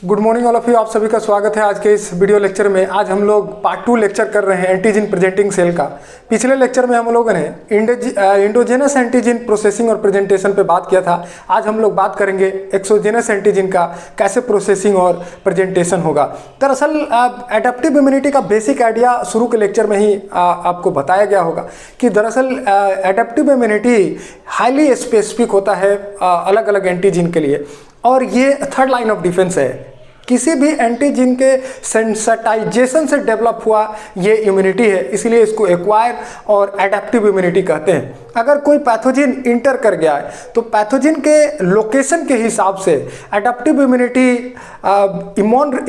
Good morning all of you. आप सभी का स्वागत है आज के इस वीडियो लेक्चर में। आज हम लोग पार्ट 2 लेक्चर कर रहे हैं एंटीजन प्रेजेंटिंग सेल का। पिछले लेक्चर में हम लोगों ने इंडोजेनस एंटीजन प्रोसेसिंग और प्रेजेंटेशन पे बात किया था। आज हम लोग बात करेंगे एक्सोजेनस एंटीजन का कैसे प्रोसेसिंग और प्रेजेंटेशन होगा। दरअसल एडेप्टिव इम्यूनिटी का बेसिक आइडिया शुरू के लेक्चर में ही आपको बताया गया होगा कि दरअसल एडेप्टिव इम्यूनिटी हाईली स्पेसिफिक होता है अलग अलग एंटीजन के लिए, और ये थर्ड लाइन ऑफ डिफेंस है। किसी भी एंटीजन के सेंसिटाइजेशन से डेवलप हुआ ये इम्यूनिटी है, इसीलिए इसको एक्वायर और एडेप्टिव इम्यूनिटी कहते हैं। अगर कोई पैथोजन इंटर कर गया है तो पैथोजन के लोकेशन के हिसाब से एडेप्टिव इम्यूनिटी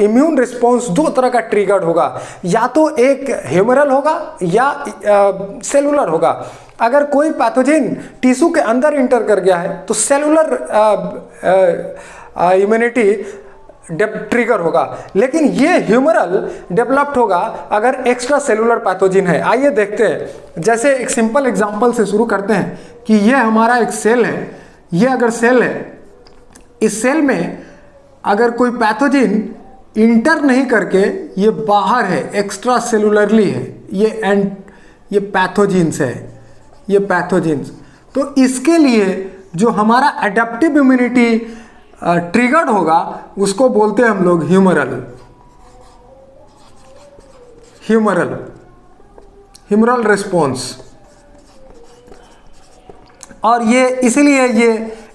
इम्यून रिस्पॉन्स दो तरह का ट्रिगर्ड होगा, या तो एक ह्यूमरल होगा या सेलुलर होगा। अगर कोई पैथोजन टिश्यू के अंदर इंटर कर गया है तो सेलुलर इम्यूनिटी ट्रिगर होगा, लेकिन ये ह्यूमरल डेवलप्ड होगा अगर एक्स्ट्रा सेलुलर पैथोजन है। आइए देखते हैं, जैसे एक सिंपल एग्जांपल से शुरू करते हैं कि ये हमारा एक सेल है। ये अगर सेल है, इस सेल में अगर कोई पैथोजन इंटर नहीं करके ये बाहर है, एक्स्ट्रा सेलुलरली है, ये पैथोजेंस है, ये पैथोजेंस। तो इसके लिए जो हमारा एडेप्टिव इम्यूनिटी ट्रिगर्ड होगा उसको बोलते हैं हम लोग ह्यूमरल रिस्पॉन्स। और ये इसीलिए ये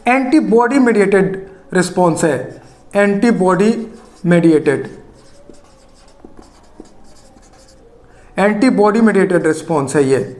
एंटीबॉडी मेडिएटेड रिस्पॉन्स है, एंटीबॉडी मेडिएटेड रिस्पॉन्स है ये।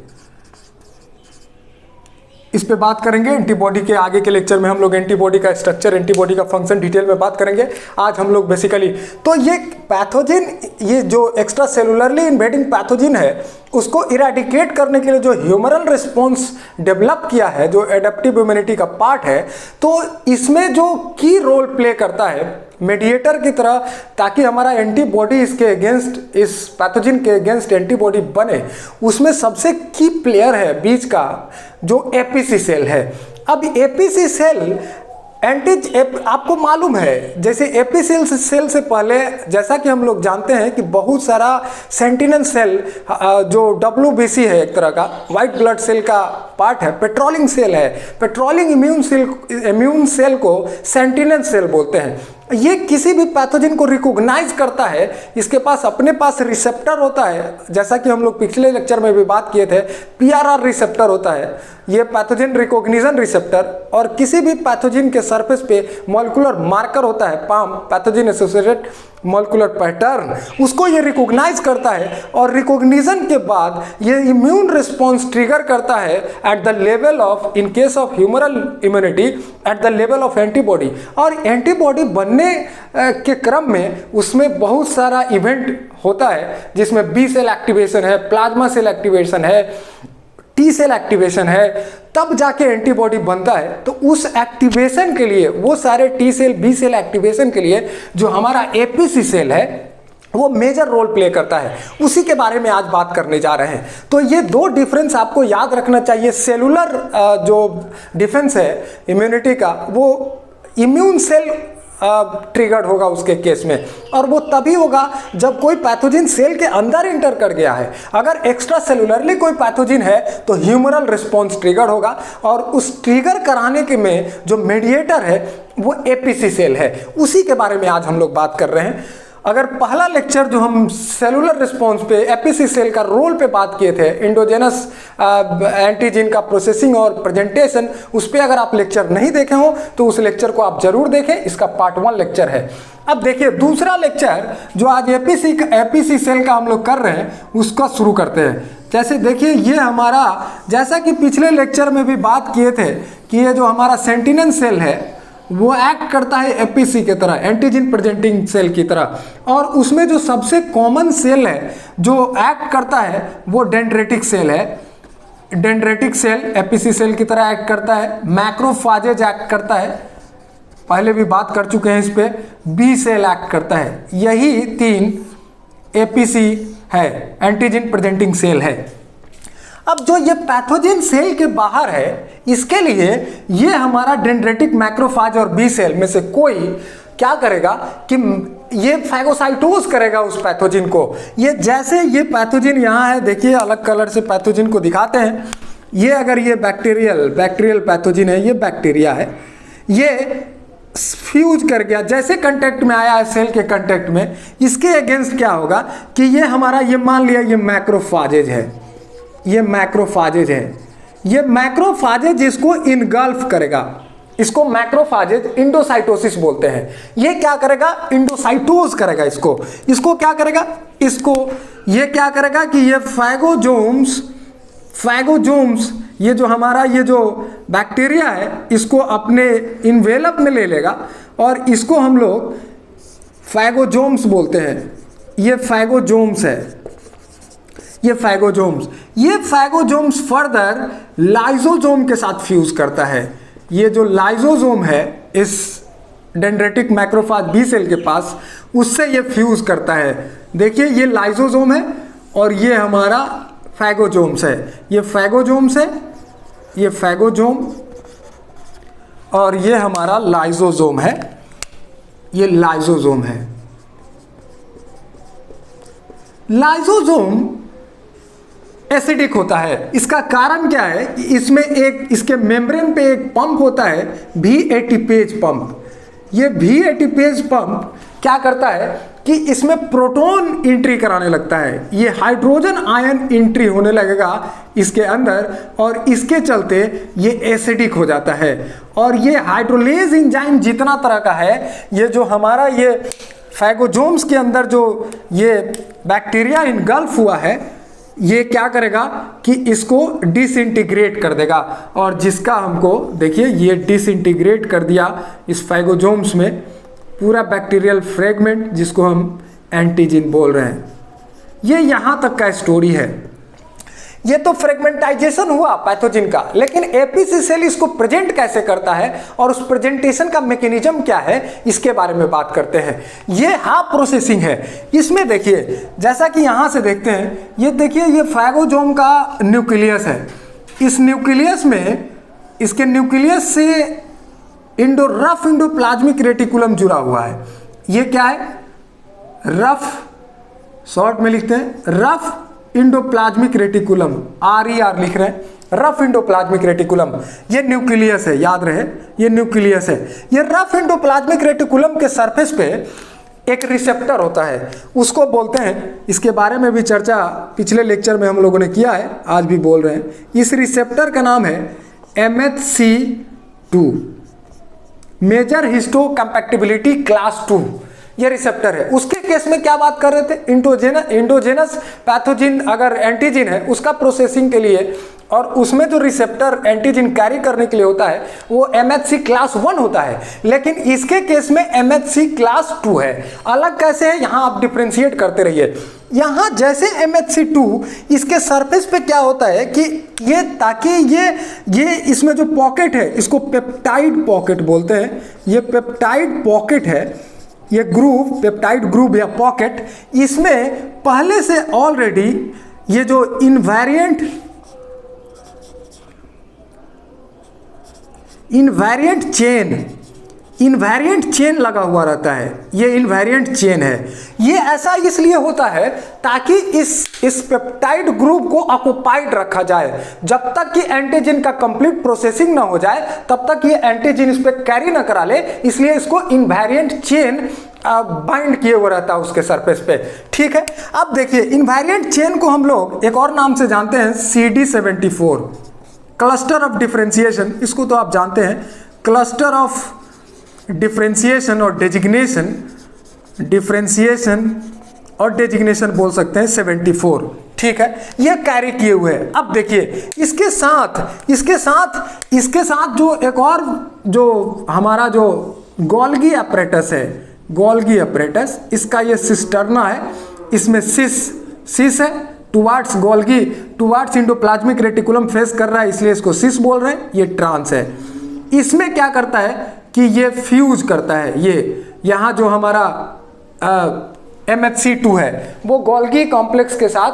इस पे बात करेंगे एंटीबॉडी के आगे के लेक्चर में। हम लोग एंटीबॉडी का स्ट्रक्चर, एंटीबॉडी का फंक्शन डिटेल में बात करेंगे। आज हम लोग बेसिकली तो ये पैथोजन, ये जो एक्स्ट्रा सेलुलरली इन्वेडिंग पैथोजन है उसको इरेडिकेट करने के लिए जो ह्यूमरल रिस्पॉन्स डेवलप किया है, जो एडेप्टिव इम्यूनिटी का पार्ट है, तो इसमें जो की रोल प्ले करता है मेडिएटर की तरह, ताकि हमारा एंटीबॉडी इसके अगेंस्ट, इस पैथोजन के अगेंस्ट एंटीबॉडी बने, उसमें सबसे की प्लेयर है बीच का जो एपीसी सेल है। अब एपीसी सेल आपको मालूम है, जैसे एपीसी सेल से पहले जैसा कि हम लोग जानते हैं कि बहुत सारा सेंटिनल सेल जो WBC है, एक तरह का वाइट ब्लड सेल का पार्ट है, पेट्रोलिंग सेल है। पेट्रोलिंग इम्यून सेल को सेंटिनल सेल बोलते हैं। ये किसी भी पैथोजन को रिकॉग्नाइज करता है, इसके पास अपने पास रिसेप्टर होता है, जैसा कि हम लोग पिछले लेक्चर में भी बात किए थे, PRR रिसेप्टर होता है, ये पैथोजन रिकॉग्निशन रिसेप्टर। और किसी भी पैथोजन के सरफेस पे मॉलिक्यूलर मार्कर होता है, palm, pathogen associated molecular pattern, उसको ये रिकॉग्नाइज करता है, और रिकॉग्निशन के बाद ये इम्यून रिस्पॉन्स ट्रिगर करता है at the level of, in case of humoral immunity, at the level of antibody. और एंटीबॉडी बनने के क्रम में उसमें बहुत सारा इवेंट होता है, जिसमें बी सेल एक्टिवेशन है, प्लाज्मा सेल एक्टिवेशन है, टी सेल एक्टिवेशन है, तब जाके एंटीबॉडी बनता है। तो उस एक्टिवेशन के लिए, वो सारे T cell B cell activation के लिए जो हमारा एपीसी सेल है वो मेजर रोल प्ले करता है। उसी के बारे में आज बात करने जा रहे हैं। तो ये दो डिफरेंस आपको याद रखना चाहिए। सेलुलर जो डिफेंस है इम्यूनिटी का, वो इम्यून सेल ट्रिगर्ड होगा उसके केस में, और वो तभी होगा जब कोई पैथोजन सेल के अंदर इंटर कर गया है। अगर एक्स्ट्रा सेलुलरली कोई पैथोजन है तो ह्यूमरल रिस्पॉन्स ट्रिगर होगा, और उस ट्रिगर कराने के में जो मेडिएटर है वो एपीसी सेल है। उसी के बारे में आज हम लोग बात कर रहे हैं। अगर पहला लेक्चर जो हम सेलुलर रिस्पॉन्स पे एपीसी सेल का रोल पे बात किए थे, इंडोजेनस एंटीजन का प्रोसेसिंग और प्रेजेंटेशन, उस पर अगर आप लेक्चर नहीं देखे हो तो उस लेक्चर को आप जरूर देखें, इसका पार्ट 1 लेक्चर है। अब देखिए दूसरा लेक्चर जो आज एपीसी सेल का हम लोग कर रहे हैं उसका शुरू करते हैं। जैसे देखिए ये हमारा, जैसा कि पिछले लेक्चर में भी बात किए थे कि ये जो हमारा सेंटिनल सेल है वो एक्ट करता है एपीसी की तरह, एंटीजन प्रेजेंटिंग सेल की तरह, और उसमें जो सबसे कॉमन सेल है जो एक्ट करता है वो डेंड्रेटिक सेल है। डेंड्रेटिक सेल एपीसी सेल की तरह एक्ट करता है। मैक्रोफाजेज एक्ट करता है, पहले भी बात कर चुके हैं इस पे। बी सेल एक्ट करता है। यही 3 एपीसी है, एंटीजन प्रेजेंटिंग सेल है। अब जो ये पैथोजन सेल के बाहर है, इसके लिए ये हमारा डेंड्रेटिक, मैक्रोफाज और बी सेल में से कोई क्या करेगा कि ये फैगोसाइटोज करेगा उस पैथोजिन को। ये जैसे ये पैथोजिन यहाँ है, देखिए अलग कलर से पैथोजिन को दिखाते हैं। ये अगर ये बैक्टीरियल पैथोजिन है, ये बैक्टीरिया है, ये फ्यूज कर गया, जैसे कांटेक्ट में आया है सेल के कांटेक्ट में, इसके अगेंस्ट क्या होगा कि ये हमारा, ये मान लिया ये मैक्रोफाजेज है, ये मैक्रोफाजेज है, ये मैक्रोफाजेज इसको इनगल्फ करेगा, इसको मैक्रोफाजेज इंडोसाइटोसिस बोलते हैं। ये क्या करेगा, इंडोसाइटोज करेगा इसको क्या करेगा, इसको ये क्या करेगा कि ये फैगोजोम्स ये जो हमारा ये जो बैक्टीरिया है इसको अपने इन्वेलप में ले लेगा और इसको हम लोग फैगोजोम्स बोलते हैं। ये फैगोजोम्स है, ये फैगोजोम्स फर्दर लाइजोजोम के साथ फ्यूज करता है। ये जो लाइजोजोम है इस डेंड्रेटिक मैक्रोफाज बी सेल के पास, उससे ये फ्यूज करता है। देखिए ये लाइजोजोम है और ये हमारा फैगोजोम्स है, ये फैगोजोम्स है, ये फैगोजोम और ये हमारा लाइजोजोम है, ये लाइजोजोम है। लाइजोजोम एसिडिक होता है। इसका कारण क्या है, इसमें एक इसके मेम्ब्रेन पे एक पंप होता है, VATPase पंप। ये VATPase पंप क्या करता है कि इसमें प्रोटॉन एंट्री कराने लगता है, ये हाइड्रोजन आयन एंट्री होने लगेगा इसके अंदर और इसके चलते ये एसिडिक हो जाता है। और ये हाइड्रोलेज एंजाइम जितना तरह का है, ये जो हमारा ये फैगोजोम्स के अंदर जो ये बैक्टीरिया इनगल्फ हुआ है, ये क्या करेगा कि इसको डिसइंटीग्रेट कर देगा। और जिसका हमको देखिए ये डिसइंटीग्रेट कर दिया इस फैगोजोम्स में पूरा बैक्टीरियल फ्रेगमेंट, जिसको हम एंटीजिन बोल रहे हैं। ये यहाँ तक का स्टोरी है। ये तो फ्रेगमेंटाइजेशन हुआ पैथोजिन का, लेकिन एपीसी सेल इसको प्रेजेंट कैसे करता है और उस प्रेजेंटेशन का मैकेनिज्म क्या है, इसके बारे में बात करते हैं। ये हाफ प्रोसेसिंग है। इसमें देखिए जैसा कि यहाँ से देखते हैं, ये देखिए ये फैगोजोम का न्यूक्लियस है। इस न्यूक्लियस में, इसके न्यूक्लियस से रफ इंडोप्लाज्मिक रेटिकुलम जुड़ा हुआ है। ये क्या है, रफ, शॉर्ट में लिखते हैं रफ इंडोप्लाज्मिक रेटिकुलम, RER लिख रहे हैं, रफ इंडोप्लाज्मिक रेटिकुलम। ये न्यूक्लियस है, याद रहे ये न्यूक्लियस है। ये रफ इंडोप्लाज्मिक रेटिकुलम के सरफेस पे एक रिसेप्टर होता है, उसको बोलते हैं, इसके बारे में भी चर्चा पिछले लेक्चर में हम लोगों ने किया है, आज भी बोल रहे हैं। इस रिसेप्टर का नाम है MHC2, मेजर हिस्टो कंपैक्टिबिलिटी क्लास 2। ये रिसेप्टर है। उसके केस में क्या बात कर रहे थे, इंडोजेनस पैथोजिन अगर एंटीजिन है उसका प्रोसेसिंग के लिए, और उसमें जो रिसेप्टर एंटीजिन कैरी करने के लिए होता है वो MHC क्लास 1 होता है। लेकिन इसके केस में MHC क्लास 2 है। अलग कैसे है, यहाँ आप डिफ्रेंशिएट करते रहिए। यहाँ जैसे MHC2, इसके सरफेस पे क्या होता है कि ये, ताकि ये इसमें जो पॉकेट है इसको पेप्टाइड पॉकेट बोलते हैं। ये पेप्टाइड पॉकेट है, ये ग्रूव, पेप्टाइड ग्रूव या पॉकेट, इसमें पहले से ऑलरेडी ये जो इनवेरिएंट चेन लगा हुआ रहता है। ये इनवेरिएंट चेन है। ये ऐसा इसलिए होता है ताकि इस पेप्टाइड ग्रुप को ऑक्युपाइड रखा जाए। जब तक कि एंटीजन का कंप्लीट प्रोसेसिंग ना हो जाए तब तक ये एंटीजन इस पे कैरी ना करा ले, इसलिए इसको इनवेरिएंट चेन बाइंड किए हुए रहता है उसके सरफेस पे। ठीक है, अब देखिए इनवेरिएंट चेन को हम लोग एक और नाम से जानते हैं, CD74, क्लस्टर ऑफ डिफरेंशिएशन। इसको तो आप जानते हैं, क्लस्टर ऑफ डिफरेंशिएशन और डेजिग्नेशन बोल सकते हैं 74। ठीक है, ये कैरी किए हुए हैं। अब देखिए इसके साथ जो एक और जो हमारा जो गोल्गी अपरेटस है, गोल्गी अपरेटस, इसका ये सिस्टर्ना है, इसमें सिस है towards Golgi, towards endoplasmic reticulum face कर रहा है, इसलिए इसको सिस बोल रहे हैं। ये ट्रांस है। इसमें क्या करता है कि ये फ्यूज करता है, ये यहाँ जो हमारा MHC2 है वो गोल्गी कॉम्प्लेक्स के साथ,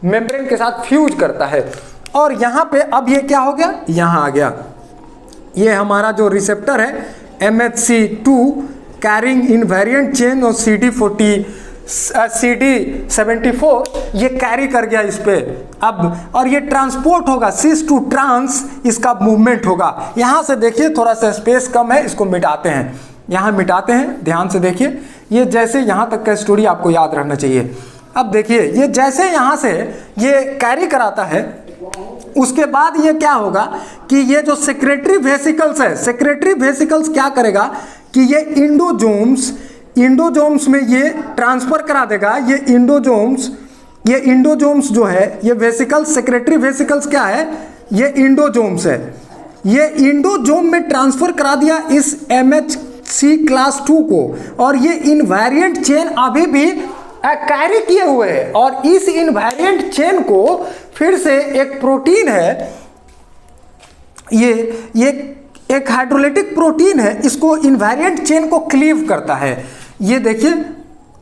मेम्ब्रेन के साथ फ्यूज करता है। और यहाँ पे अब ये क्या हो गया, यहाँ आ गया, ये हमारा जो रिसेप्टर है MHC2, कैरिंग इनवेरिएंट चेन और CD74 ये कैरी कर गया इस पे अब, और ये ट्रांसपोर्ट होगा, सिस टू ट्रांस इसका मूवमेंट होगा। यहां से देखिए थोड़ा सा स्पेस कम है, इसको मिटाते हैं, यहां मिटाते हैं, ध्यान से देखिए। ये जैसे यहां तक का स्टोरी आपको याद रहना चाहिए। अब देखिए ये जैसे यहां से ये कैरी कराता है, उसके बाद ये क्या होगा कि ये जो सेक्रेटरी वेसिकल्स है, सेक्रेटरी वेसिकल्स क्या करेगा कि ये इंडोजोम्स में ये ट्रांसफर करा देगा। ये इंडोजोम्स जो है, ये वेसिकल्स, सेक्रेटरी वेसिकल्स क्या है, ये इंडोजोम्स है। ये इंडोजोम में ट्रांसफर करा दिया इस MHC क्लास 2 को, और ये इनवेरिएंट चेन अभी भी कैरी किए हुए है। और इस इनवेरिएंट चेन को फिर से एक प्रोटीन है, ये एक हाइड्रोलाइटिक प्रोटीन है, इसको इनवेरिएंट चेन को क्लीव करता है। ये देखिए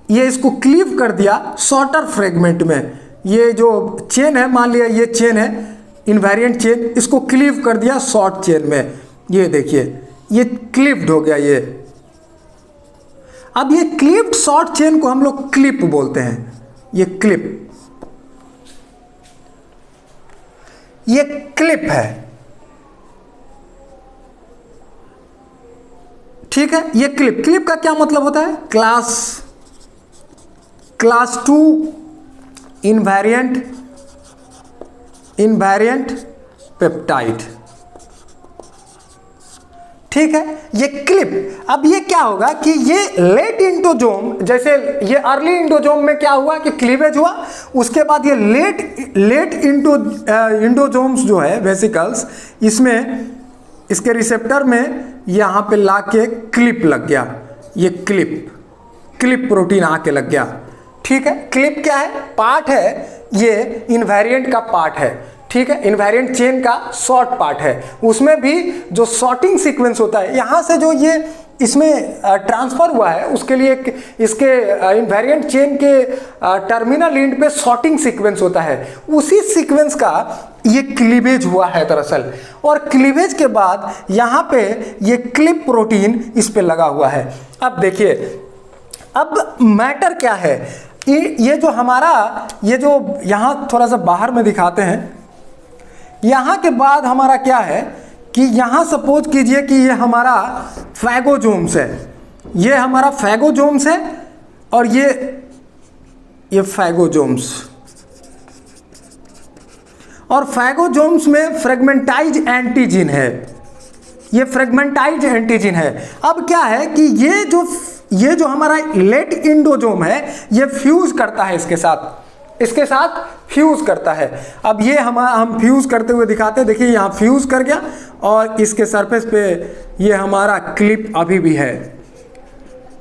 ये इसको क्लीव कर दिया शॉर्टर फ्रेगमेंट में। ये जो चेन है, मान लिया ये चेन है इनवेरिएंट चेन, इसको क्लीव कर दिया शॉर्ट चेन में। ये देखिए ये क्लीव्ड हो गया ये। अब ये क्लिप्ड शॉर्ट चेन को हम लोग क्लिप बोलते हैं। ये क्लिप, ये क्लिप है, ठीक है। ये क्लिप का क्या मतलब होता है, क्लास 2 इनवेरिएंट पेप्टाइड, ठीक है। ये क्लिप, अब ये क्या होगा कि ये लेट इंडोजोम, जैसे ये अर्ली इंडोजोम में क्या हुआ कि क्लीवेज हुआ, उसके बाद ये लेट इंडोजोम्स जो है वेसिकल्स, इसमें इसके रिसेप्टर में यहाँ पे लाके क्लिप लग गया। ये क्लिप प्रोटीन आके लग गया, ठीक है। क्लिप क्या है, पार्ट है, ये इनवेरिएंट का पार्ट है, ठीक है। इनवेरिएंट चेन का शॉर्ट पार्ट है, उसमें भी जो शॉर्टिंग सीक्वेंस होता है, यहाँ से जो ये इसमें ट्रांसफर हुआ है, उसके लिए इसके इनवेरिएंट चेन के टर्मिनल एंड पे शॉर्टिंग सीक्वेंस होता है, उसी सीक्वेंस का ये क्लीवेज हुआ है दरअसल। और क्लीवेज के बाद यहाँ पे ये क्लिप प्रोटीन इस पे लगा हुआ है। अब देखिए, अब मैटर क्या है, ये जो हमारा, ये जो यहाँ थोड़ा सा बाहर में दिखाते हैं, यहाँ के बाद हमारा क्या है कि यहाँ सपोज कीजिए कि ये हमारा फैगोजोम्स है, ये हमारा फैगोजोम्स है, और ये फैगोजोम्स, और फैगोजोम्स में फ्रेगमेंटाइज एंटीजन है, ये फ्रेगमेंटाइज एंटीजन है। अब क्या है कि ये जो हमारा लेट इंडोजोम है, ये फ्यूज करता है इसके साथ फ्यूज करता है। अब ये हम फ्यूज करते हुए दिखाते हैं, देखिए यहाँ फ्यूज कर गया, और इसके सरफेस पे ये हमारा क्लिप अभी भी है।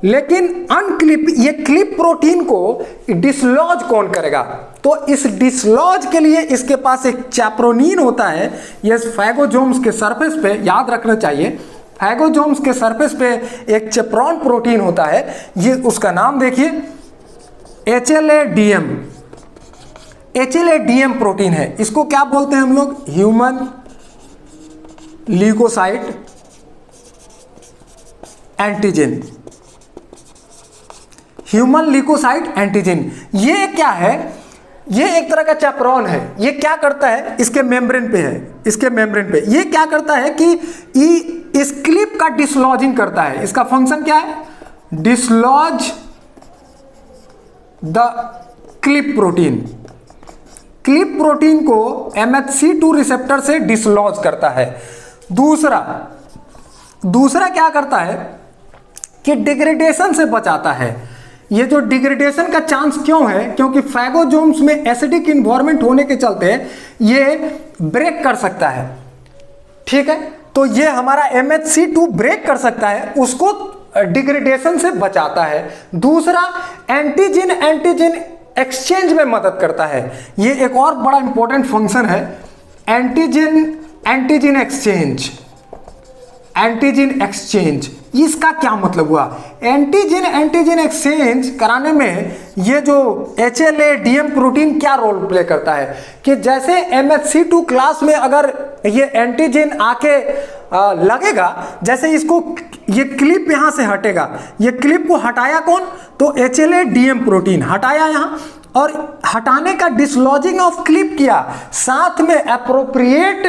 लेकिन अनक्लिप, ये क्लिप प्रोटीन को डिसलॉज कौन करेगा, तो इस डिसलॉज के लिए इसके पास एक चैप्रोनीन होता है। ये फैगोजोम्स के सरफेस पे याद रखना चाहिए, फैगोजोम्स के सरफेस पे एक चेप्रॉन प्रोटीन होता है, ये उसका नाम देखिए HLA-DM प्रोटीन है। इसको क्या बोलते हैं हम लोग, human leukocyte antigen, human leukocyte antigen. ये क्या है, ये एक तरह का चैपरॉन है। ये क्या करता है, इसके मेम्ब्रेन पे है, इसके मेम्ब्रेन पे ये क्या करता है कि इस क्लिप का डिसलॉजिंग करता है। इसका फंक्शन क्या है, dislodge the clip protein, clip protein को MHC2 रिसेप्टर से डिसलॉज करता है। दूसरा क्या करता है कि डिग्रेडेशन से बचाता है। ये जो डिग्रेडेशन का चांस क्यों है, क्योंकि फैगोजोम्स में एसिडिक इन्वायरमेंट होने के चलते ये ब्रेक कर सकता है, ठीक है। तो ये हमारा MHC2 ब्रेक कर सकता है, उसको डिग्रेडेशन से बचाता है। दूसरा, एंटीजन एक्सचेंज में मदद करता है। ये एक और बड़ा इंपॉर्टेंट फंक्शन है, एंटीजन एक्सचेंज। इसका क्या मतलब हुआ? एंटीजन एंटीजन एक्सचेंज कराने में ये जो HLA DM प्रोटीन क्या रोल प्ले करता है कि जैसे MHC2 क्लास में अगर ये एंटीजन आके लगेगा, जैसे इसको ये क्लिप यहां से हटेगा, ये क्लिप को हटाया कौन? तो HLA DM प्रोटीन हटाया यहां, और हटाने का डिसलॉजिंग ऑफ क्लिप किया, साथ में एप्रोप्रिएट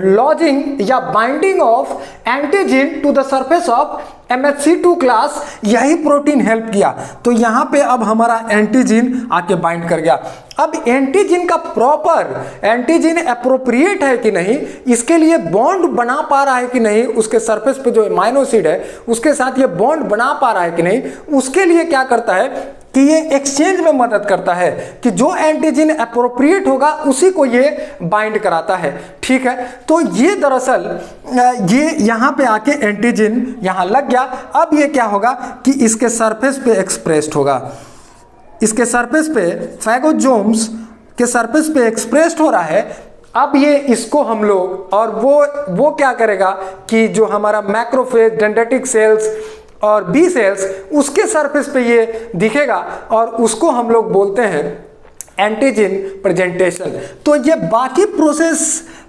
लॉजिंग या binding of antigen to the surface of MHC2 class, यही प्रोटीन हेल्प किया। तो यहां पे अब हमारा एंटीजन आके बाइंड कर गया। अब एंटीजन का प्रॉपर एंटीजन एप्रोप्रिएट है कि नहीं, इसके लिए बॉन्ड बना पा रहा है कि नहीं, उसके सरफेस पे जो अमीनो एसिड है उसके साथ ये बॉन्ड बना पा रहा है कि नहीं, उसके लिए क्या करता है कि ये एक्सचेंज में मदद करता है कि जो एंटीजन एप्रोप्रिएट होगा उसी को ये बाइंड कराता है। ठीक है, तो ये दरअसल ये यहाँ पे आके एंटीजन यहाँ लग गया। अब ये क्या होगा कि इसके सरफेस पे एक्सप्रेस्ड होगा, इसके सरफेस पे फैगोजोम्स के सरफेस पे एक्सप्रेस्ड हो रहा है। अब ये इसको हम लोग, और वो क्या करेगा कि जो हमारा मैक्रोफेज, डेंड्रिटिक सेल्स और बी सेल्स, उसके सरफेस पे ये दिखेगा और उसको हम लोग बोलते हैं एंटीजन प्रेजेंटेशन। तो ये बाकी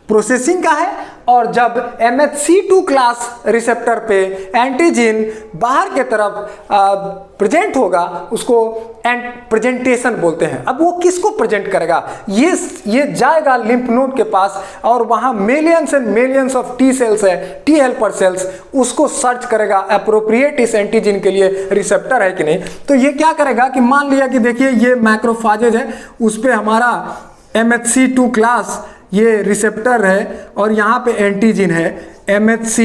प्रोसेसिंग का है, और जब MHC2 क्लास रिसेप्टर पे एंटीजन बाहर के तरफ प्रेजेंट होगा उसको प्रेजेंटेशन बोलते हैं। अब वो किसको प्रेजेंट करेगा? ये जाएगा लिम्फ नोड के पास, और वहां millions and millions of T cells है, टी हेल्पर सेल्स, उसको सर्च करेगा एप्रोप्रिएट इस एंटीजन के लिए रिसेप्टर है कि नहीं। तो ये क्या करेगा कि मान लिया कि देखिए ये मैक्रोफाजेज है, उस पर हमारा MHC2 क्लास ये रिसेप्टर है और यहाँ पे एंटीजन है MHC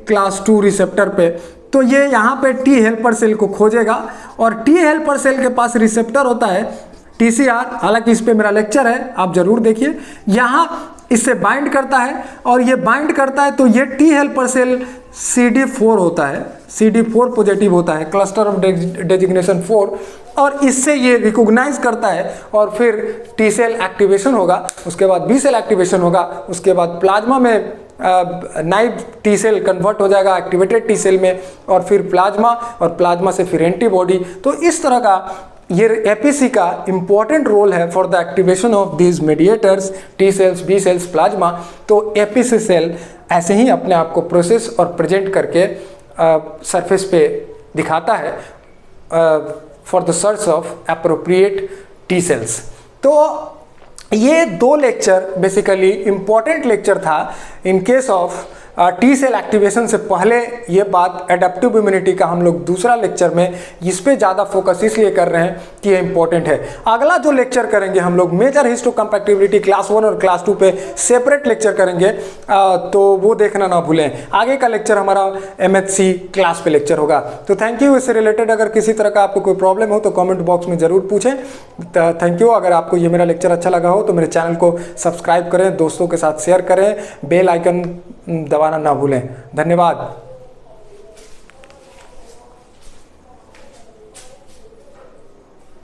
क्लास 2 रिसेप्टर पे। तो ये यहाँ पे टी हेल्पर सेल को खोजेगा, और टी हेल्पर सेल के पास रिसेप्टर होता है TCR, हालांकि इस पे मेरा लेक्चर है, आप जरूर देखिए। यहाँ इससे बाइंड करता है, और ये बाइंड करता है तो ये टी हेल्पर सेल CD4 होता है, CD4 पॉजिटिव होता है, क्लस्टर ऑफ डेजिग्नेशन 4, और इससे ये रिकॉग्नाइज करता है, और फिर टी सेल एक्टिवेशन होगा, उसके बाद बी सेल एक्टिवेशन होगा, उसके बाद प्लाज्मा में नाइव टी सेल कन्वर्ट हो जाएगा एक्टिवेटेड टी सेल में, और फिर प्लाज्मा, और प्लाज्मा से फिर एंटीबॉडी। तो इस तरह का ये एपीसी का इंपॉर्टेंट रोल है for the activation of these mediators, T cells, B cells, plasma. तो एपीसी सेल ऐसे ही अपने आप को प्रोसेस और प्रेजेंट करके सरफेस पे दिखाता है for the search of appropriate T cells. तो ये दो लेक्चर बेसिकली इंपॉर्टेंट लेक्चर था in case of T cell activation से पहले। ये बात एडेप्टिव इम्यूनिटी का हम लोग दूसरा लेक्चर में इस पे ज़्यादा फोकस इसलिए कर रहे हैं कि ये इंपॉर्टेंट है। अगला जो लेक्चर करेंगे हम लोग मेजर हिस्टोकम्पैटिबिलिटी क्लास 1 और क्लास 2 पे सेपरेट लेक्चर करेंगे, तो वो देखना ना भूलें। आगे का लेक्चर हमारा MHC क्लास पे लेक्चर होगा। तो थैंक यू। इससे रिलेटेड अगर किसी तरह का आपको कोई प्रॉब्लम हो तो कॉमेंट बॉक्स में ज़रूर पूछें। Thank you. अगर आपको ये मेरा लेक्चर अच्छा लगा हो तो मेरे चैनल को सब्सक्राइब करें, दोस्तों के साथ शेयर करें, बेल आइकन दबाना ना भूलें। धन्यवाद।